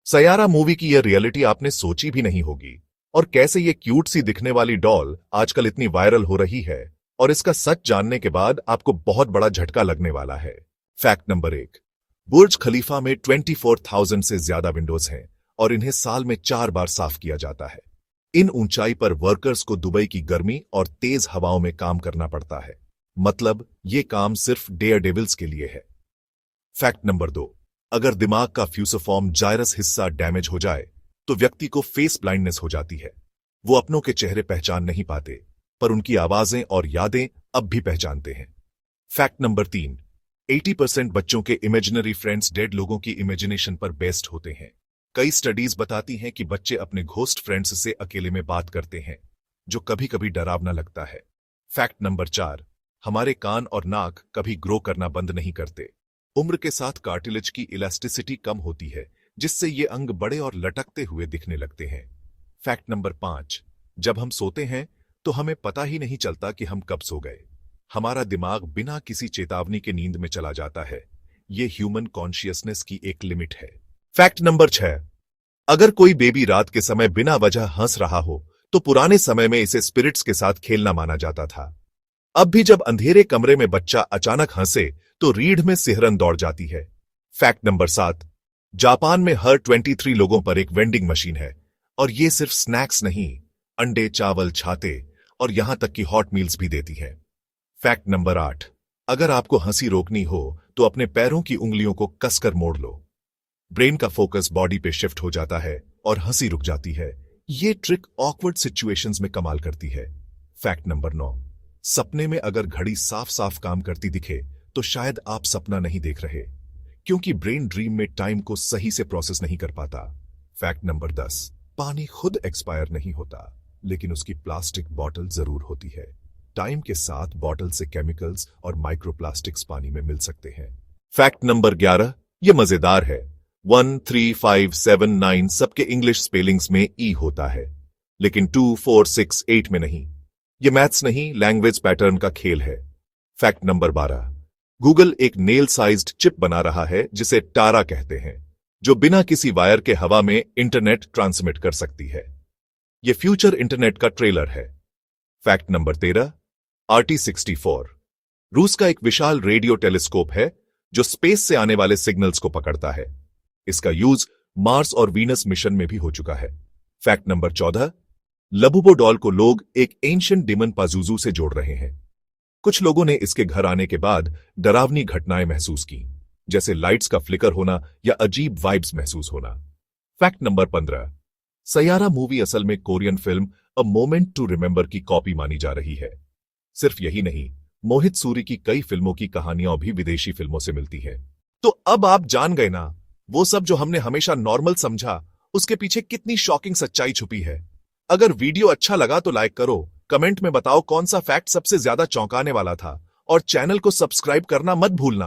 सयारा movie की यह reality आपने सोची भी नहीं होगी। और कैसे ये क्यूट सी दिखने वाली डॉल आजकल इतनी वायरल हो रही है, और इसका सच जानने के बाद आपको बहुत बड़ा झटका लगने वाला है। Fact number 1। बुर्ज खलीफा में 24,000 से ज्यादा विंडोज हैं और इन्हें साल में 4 बार साफ किया जाता है। इन ऊंचाई पर वर्कर्स को दुबई की गर्मी और तेज हवाओं में काम करना पड़ता है। मतलब ये काम सिर्फ डेयर डेविल्स के लिए है। Fact number 2। अगर दिमाग का फ्यूसिफॉर्म जायरस हिस्सा डैमेज हो जाए तो व्यक्ति को फेस ब्लाइंडनेस हो जाती है। वो अपनों के चेहरे पहचान नहीं पाते, पर उनकी आवाजें और यादें अब भी पहचानते हैं। Fact number 3। 80% बच्चों के इमेजिनरी फ्रेंड्स डेड लोगों की इमेजिनेशन पर बेस्ड होते हैं। कई स्टडीज बताती हैं कि बच्चे अपने घोस्ट फ्रेंड्स से अकेले में बात करते हैं, जो कभी कभी डरावना लगता है। Fact number 4। हमारे कान और नाक कभी ग्रो करना बंद नहीं करते। उम्र के साथ कार्टिलेज की इलास्टिसिटी कम होती है, जिससे ये अंग बड़े और लटकते हुए दिखने लगते हैं। Fact number 5। जब हम सोते हैं तो हमें पता ही नहीं चलता कि हम कब सो गए। हमारा दिमाग बिना किसी चेतावनी के नींद में चला जाता है। ये ह्यूमन कॉन्शियसनेस की एक लिमिट है। Fact number 6। अगर कोई बेबी रात के समय बिना वजह हंस रहा हो तो पुराने समय में इसे स्पिरिट्स के साथ खेलना माना जाता था। अब भी जब अंधेरे कमरे में बच्चा अचानक हंसे तो रीढ़ में सिहरन दौड़ जाती है। Fact number 7। जापान में हर 23 लोगों पर एक वेंडिंग मशीन है, और ये सिर्फ स्नैक्स नहीं, अंडे, चावल, छाते और यहां तक कि हॉट मील्स भी देती है। Fact number 8। अगर आपको हंसी रोकनी हो तो अपने पैरों की उंगलियों को कसकर मोड़ लो। ब्रेन का फोकस बॉडी पे शिफ्ट हो जाता है और हंसी रुक जाती है। ये ट्रिक ऑकवर्ड सिचुएशंस में कमाल करती है। Fact number 9। सपने में अगर घड़ी साफ साफ काम करती दिखे तो शायद आप सपना नहीं देख रहे, क्योंकि ब्रेन ड्रीम में टाइम को सही से प्रोसेस नहीं कर पाता। Fact number 10। पानी खुद एक्सपायर नहीं होता, लेकिन उसकी प्लास्टिक बॉटल जरूर होती है। टाइम के साथ बॉटल से केमिकल्स और माइक्रोप्लास्टिक्स पानी में मिल सकते हैं। Fact number 11। ये मजेदार है। 1, 3, 5, 7, 9 सबके इंग्लिश स्पेलिंग्स में ई होता है, लेकिन 2, 4, 6, 8 में नहीं। ये मैथ्स नहीं, लैंग्वेज पैटर्न का खेल है। Fact number 12। गूगल एक नेल साइज्ड चिप बना रहा है जिसे टारा कहते हैं, जो बिना किसी वायर के हवा में इंटरनेट ट्रांसमिट कर सकती है। यह फ्यूचर इंटरनेट का ट्रेलर है। Fact number 13। RT-64 रूस का एक विशाल रेडियो टेलीस्कोप है जो स्पेस से आने वाले सिग्नल्स को पकड़ता है। इसका यूज मार्स और वीनस मिशन में भी हो चुका है। Fact number 14। लबुबो डॉल को लोग एक एंशिएंट डिमन पाजुजू से जोड़ रहे हैं। कुछ लोगों ने इसके घर आने के बाद डरावनी घटनाएं महसूस की, जैसे लाइट्स का फ्लिकर होना या अजीब वाइब्स महसूस होना। Fact number 15। सयारा मूवी असल में Korean film a moment to remember की कॉपी मानी जा रही है। सिर्फ यही नहीं, मोहित सूरी की कई फिल्मों की कहानियां भी विदेशी फिल्मों से मिलती है। तो अब आप जान गए ना, वो सब जो हमने हमेशा नॉर्मल समझा, उसके पीछे कितनी शॉकिंग सच्चाई छुपी है। अगर वीडियो अच्छा लगा तो लाइक करो, कमेंट में बताओ कौन सा फैक्ट सबसे ज्यादा चौंकाने वाला था, और चैनल को सब्सक्राइब करना मत भूलना।